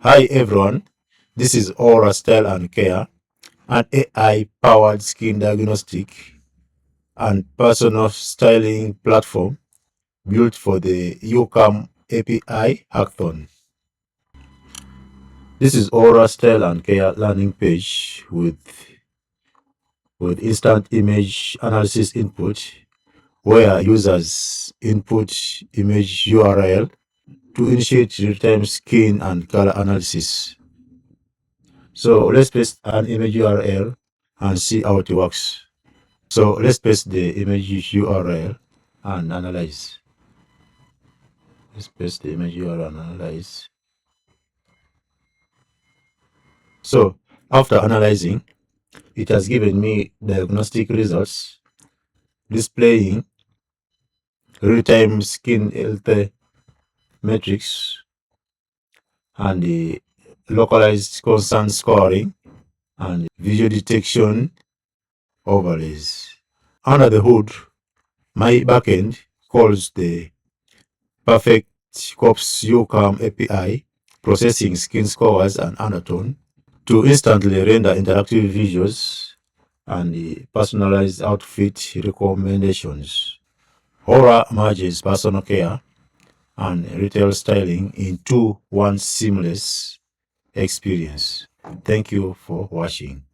Hi everyone, this is Aura Style and Care, an AI-powered skin diagnostic and personal styling platform built for the YouCam API Hackathon. This is Aura Style and Care landing page with instant image analysis input, where users input image URL to initiate real-time skin and color analysis. So let's paste an image URL and see how it works. So let's paste the image URL and analyze. Let's paste the image URL and analyze. So after analyzing, it has given me diagnostic results displaying real-time skin health metrics and the localized concern scoring and visual detection overlays. Under the hood, my backend calls the perfect Corp's YouCam API, processing skin scores and Undertone to instantly render interactive visuals and the personalized outfit recommendations. Aura merges personal care and retail styling into one seamless experience. Thank you for watching.